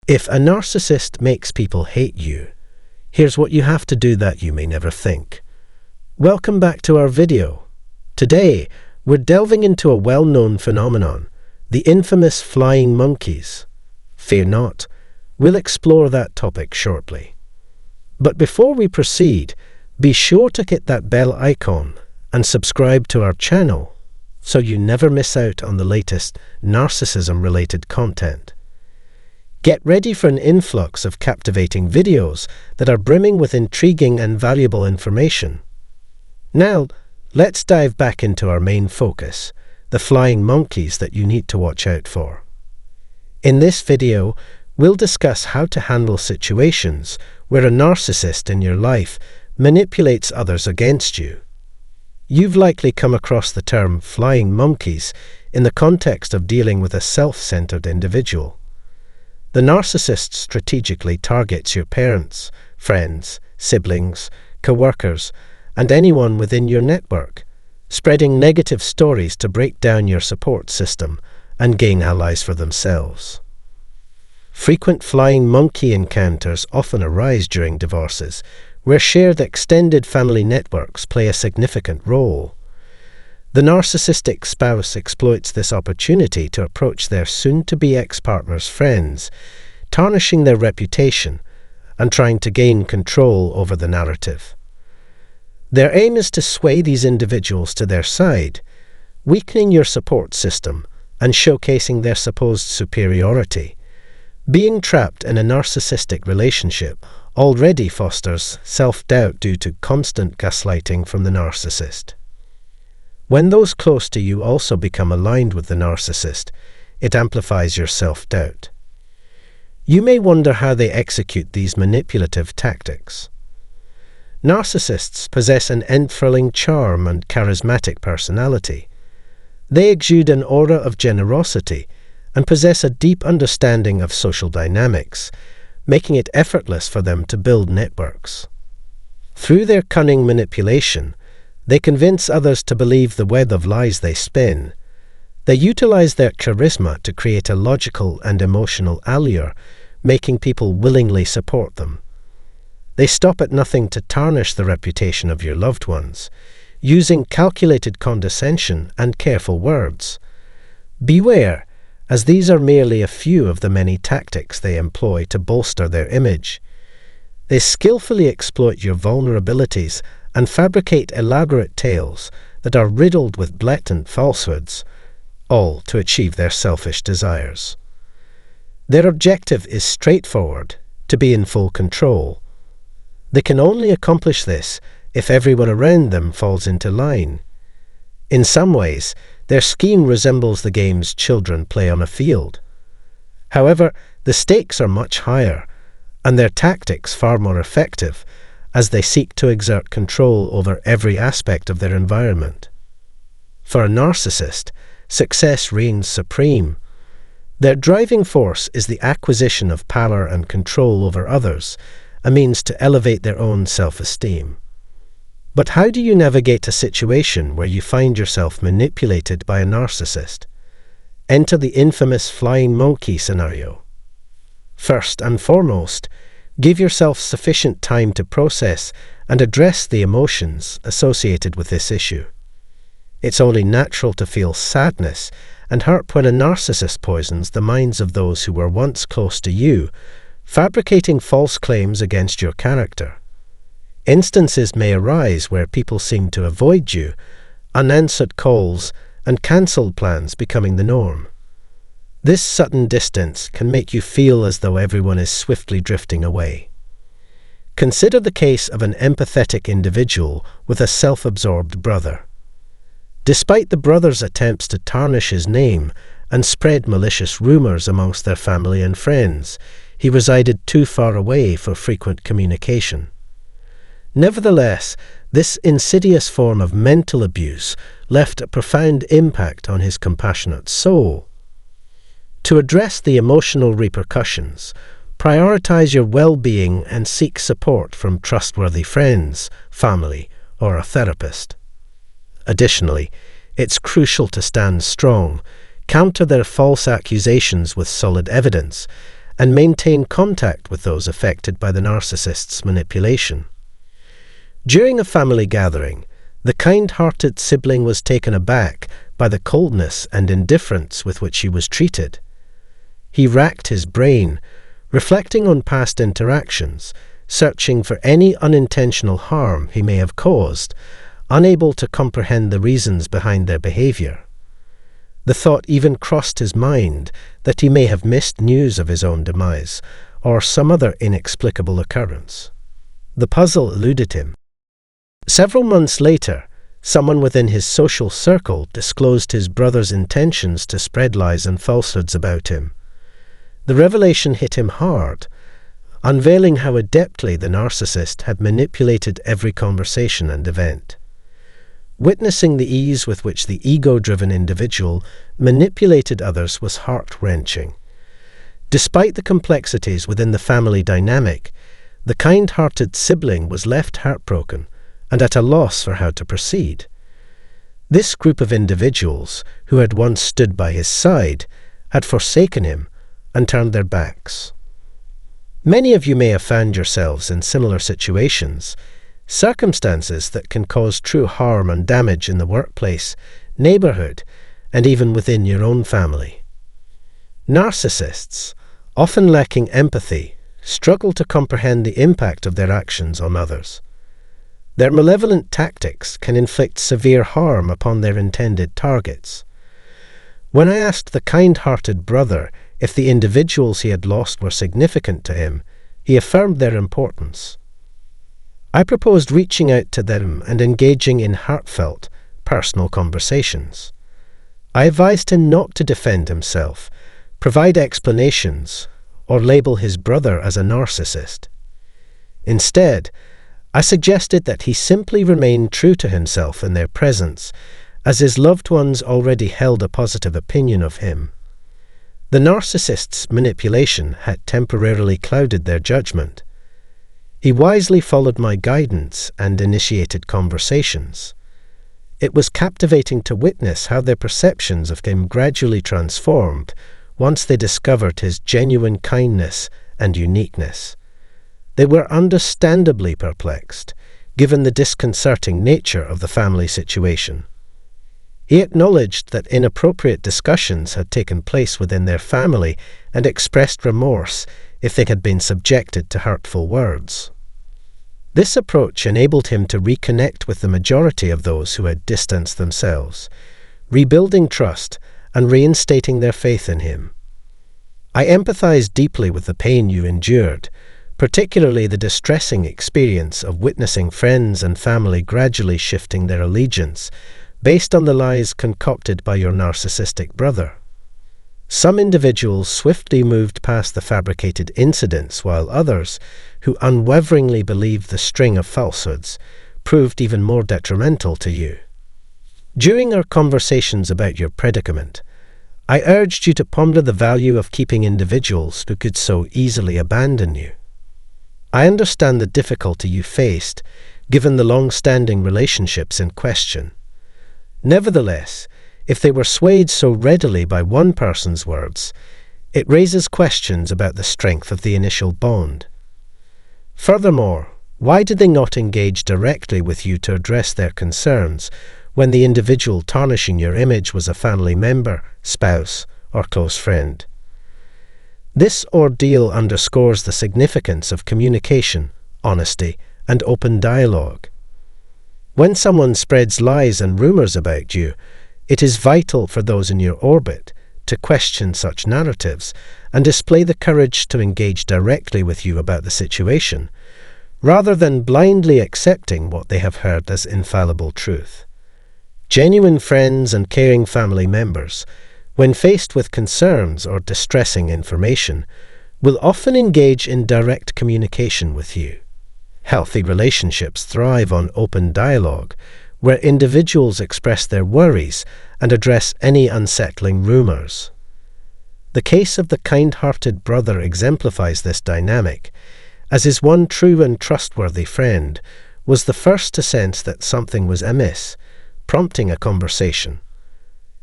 If a narcissist makes people hate you, here's what you have to do that you may never think. Welcome back to our video. Today, we're delving into a well-known phenomenon, the infamous flying monkeys. Fear not, we'll explore that topic shortly. But before we proceed, be sure to hit that bell icon and subscribe to our channel so you never miss out on the latest narcissism-related content. Get ready for an influx of captivating videos that are brimming with intriguing and valuable information. Now, let's dive back into our main focus, the flying monkeys that you need to watch out for. In this video, we'll discuss how to handle situations where a narcissist in your life manipulates others against you. You've likely come across the term flying monkeys in the context of dealing with a self-centered individual. The narcissist strategically targets your parents, friends, siblings, coworkers, and anyone within your network, spreading negative stories to break down your support system and gain allies for themselves. Frequent flying monkey encounters often arise during divorces, where shared extended family networks play a significant role. The narcissistic spouse exploits this opportunity to approach their soon-to-be ex-partner's friends, tarnishing their reputation and trying to gain control over the narrative. Their aim is to sway these individuals to their side, weakening your support system and showcasing their supposed superiority. Being trapped in a narcissistic relationship already fosters self-doubt due to constant gaslighting from the narcissist. When those close to you also become aligned with the narcissist, it amplifies your self-doubt. You may wonder how they execute these manipulative tactics. Narcissists possess an enthralling charm and charismatic personality. They exude an aura of generosity and possess a deep understanding of social dynamics, making it effortless for them to build networks. Through their cunning manipulation, they convince others to believe the web of lies they spin. They utilize their charisma to create a logical and emotional allure, making people willingly support them. They stop at nothing to tarnish the reputation of your loved ones, using calculated condescension and careful words. Beware, as these are merely a few of the many tactics they employ to bolster their image. They skillfully exploit your vulnerabilities and fabricate elaborate tales that are riddled with blatant falsehoods, all to achieve their selfish desires. Their objective is straightforward: to be in full control. They can only accomplish this if everyone around them falls into line. In some ways, their scheme resembles the games children play on a field. However, the stakes are much higher, and their tactics far more effective, as they seek to exert control over every aspect of their environment. For a narcissist, success reigns supreme. Their driving force is the acquisition of power and control over others, a means to elevate their own self-esteem. But how do you navigate a situation where you find yourself manipulated by a narcissist? Enter the infamous flying monkey scenario. First and foremost, give yourself sufficient time to process and address the emotions associated with this issue. It's only natural to feel sadness and hurt when a narcissist poisons the minds of those who were once close to you, fabricating false claims against your character. Instances may arise where people seem to avoid you, unanswered calls and cancelled plans becoming the norm. This sudden distance can make you feel as though everyone is swiftly drifting away. Consider the case of an empathetic individual with a self-absorbed brother. Despite the brother's attempts to tarnish his name and spread malicious rumors amongst their family and friends, he resided too far away for frequent communication. Nevertheless, this insidious form of mental abuse left a profound impact on his compassionate soul. To address the emotional repercussions, prioritize your well-being and seek support from trustworthy friends, family, or a therapist. Additionally, it's crucial to stand strong, counter their false accusations with solid evidence, and maintain contact with those affected by the narcissist's manipulation. During a family gathering, the kind-hearted sibling was taken aback by the coldness and indifference with which he was treated. He racked his brain, reflecting on past interactions, searching for any unintentional harm he may have caused, unable to comprehend the reasons behind their behavior. The thought even crossed his mind that he may have missed news of his own demise, or some other inexplicable occurrence. The puzzle eluded him. Several months later, someone within his social circle disclosed his brother's intentions to spread lies and falsehoods about him. The revelation hit him hard, unveiling how adeptly the narcissist had manipulated every conversation and event. Witnessing the ease with which the ego-driven individual manipulated others was heart-wrenching. Despite the complexities within the family dynamic, the kind-hearted sibling was left heartbroken and at a loss for how to proceed. This group of individuals, who had once stood by his side, had forsaken him and turned their backs. Many of you may have found yourselves in similar situations, circumstances that can cause true harm and damage in the workplace, neighborhood, and even within your own family. Narcissists, often lacking empathy, struggle to comprehend the impact of their actions on others. Their malevolent tactics can inflict severe harm upon their intended targets. When I asked the kind-hearted brother if the individuals he had lost were significant to him, he affirmed their importance. I proposed reaching out to them and engaging in heartfelt, personal conversations. I advised him not to defend himself, provide explanations, or label his brother as a narcissist. Instead, I suggested that he simply remain true to himself in their presence, as his loved ones already held a positive opinion of him. The narcissist's manipulation had temporarily clouded their judgment. He wisely followed my guidance and initiated conversations. It was captivating to witness how their perceptions of him gradually transformed once they discovered his genuine kindness and uniqueness. They were understandably perplexed, given the disconcerting nature of the family situation. He acknowledged that inappropriate discussions had taken place within their family and expressed remorse if they had been subjected to hurtful words. This approach enabled him to reconnect with the majority of those who had distanced themselves, rebuilding trust and reinstating their faith in him. I empathized deeply with the pain you endured, particularly the distressing experience of witnessing friends and family gradually shifting their allegiance based on the lies concocted by your narcissistic brother. Some individuals swiftly moved past the fabricated incidents, while others, who unwaveringly believed the string of falsehoods, proved even more detrimental to you. During our conversations about your predicament, I urged you to ponder the value of keeping individuals who could so easily abandon you. I understand the difficulty you faced, given the long-standing relationships in question. Nevertheless, if they were swayed so readily by one person's words, it raises questions about the strength of the initial bond. Furthermore, why did they not engage directly with you to address their concerns when the individual tarnishing your image was a family member, spouse, or close friend? This ordeal underscores the significance of communication, honesty, and open dialogue. When someone spreads lies and rumors about you, it is vital for those in your orbit to question such narratives and display the courage to engage directly with you about the situation, rather than blindly accepting what they have heard as infallible truth. Genuine friends and caring family members, when faced with concerns or distressing information, will often engage in direct communication with you. Healthy relationships thrive on open dialogue, where individuals express their worries and address any unsettling rumors. The case of the kind-hearted brother exemplifies this dynamic, as his one true and trustworthy friend was the first to sense that something was amiss, prompting a conversation.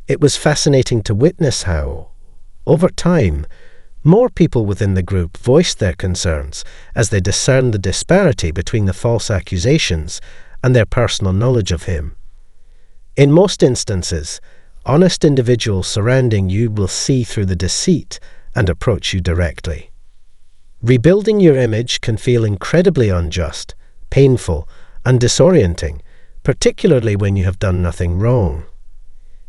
It was fascinating to witness how, over time, More people within the group voiced their concerns as they discerned the disparity between the false accusations and their personal knowledge of him. In most instances, honest individuals surrounding you will see through the deceit and approach you directly. Rebuilding your image can feel incredibly unjust, painful, and disorienting, particularly when you have done nothing wrong.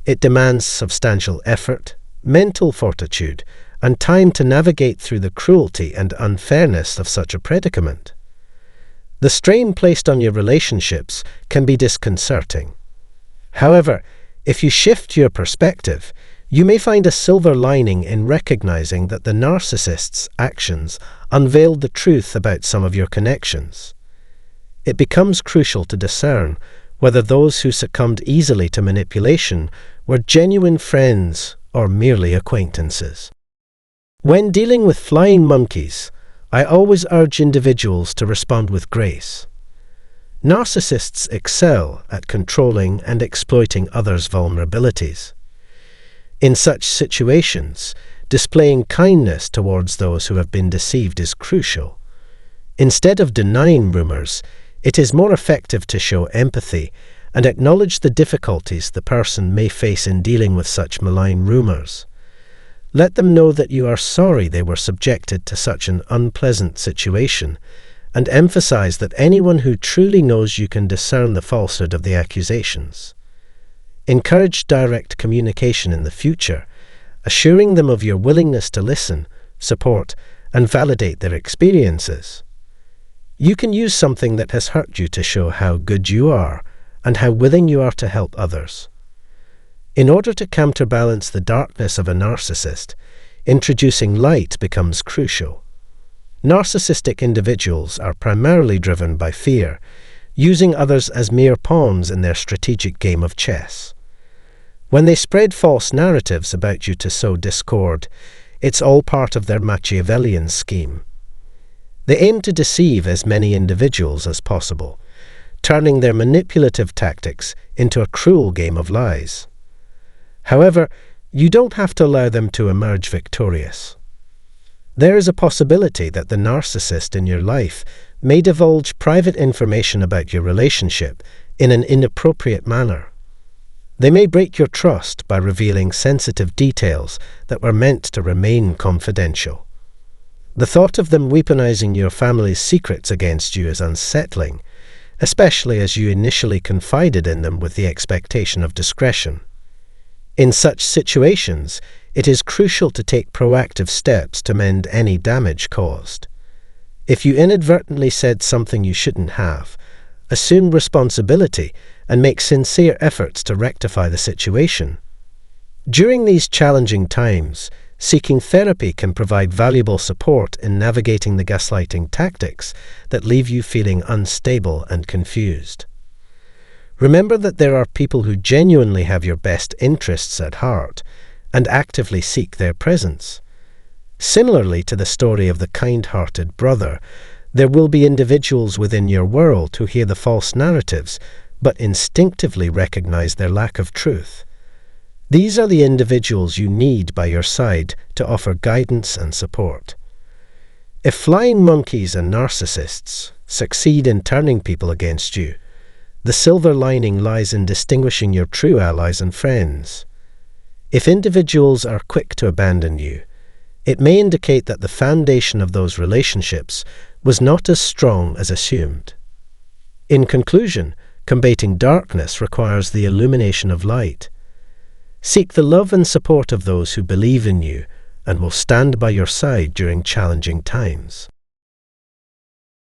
It demands substantial effort, mental fortitude, and time to navigate through the cruelty and unfairness of such a predicament. The strain placed on your relationships can be disconcerting. However, if you shift your perspective, you may find a silver lining in recognizing that the narcissist's actions unveiled the truth about some of your connections. It becomes crucial to discern whether those who succumbed easily to manipulation were genuine friends or merely acquaintances. When dealing with flying monkeys, I always urge individuals to respond with grace. Narcissists excel at controlling and exploiting others' vulnerabilities. In such situations, displaying kindness towards those who have been deceived is crucial. Instead of denying rumors, it is more effective to show empathy and acknowledge the difficulties the person may face in dealing with such malign rumors. Let them know that you are sorry they were subjected to such an unpleasant situation, and emphasize that anyone who truly knows you can discern the falsehood of the accusations. Encourage direct communication in the future, assuring them of your willingness to listen, support, and validate their experiences. You can use something that has hurt you to show how good you are and how willing you are to help others. In order to counterbalance the darkness of a narcissist, introducing light becomes crucial. Narcissistic individuals are primarily driven by fear, using others as mere pawns in their strategic game of chess. When they spread false narratives about you to sow discord, it's all part of their Machiavellian scheme. They aim to deceive as many individuals as possible, turning their manipulative tactics into a cruel game of lies. However, you don't have to allow them to emerge victorious. There is a possibility that the narcissist in your life may divulge private information about your relationship in an inappropriate manner. They may break your trust by revealing sensitive details that were meant to remain confidential. The thought of them weaponizing your family's secrets against you is unsettling, especially as you initially confided in them with the expectation of discretion. In such situations, it is crucial to take proactive steps to mend any damage caused. If you inadvertently said something you shouldn't have, assume responsibility and make sincere efforts to rectify the situation. During these challenging times, seeking therapy can provide valuable support in navigating the gaslighting tactics that leave you feeling unstable and confused. Remember that there are people who genuinely have your best interests at heart and actively seek their presence. Similarly to the story of the kind-hearted brother, there will be individuals within your world who hear the false narratives but instinctively recognize their lack of truth. These are the individuals you need by your side to offer guidance and support. If flying monkeys and narcissists succeed in turning people against you, the silver lining lies in distinguishing your true allies and friends. If individuals are quick to abandon you, it may indicate that the foundation of those relationships was not as strong as assumed. In conclusion, combating darkness requires the illumination of light. Seek the love and support of those who believe in you and will stand by your side during challenging times.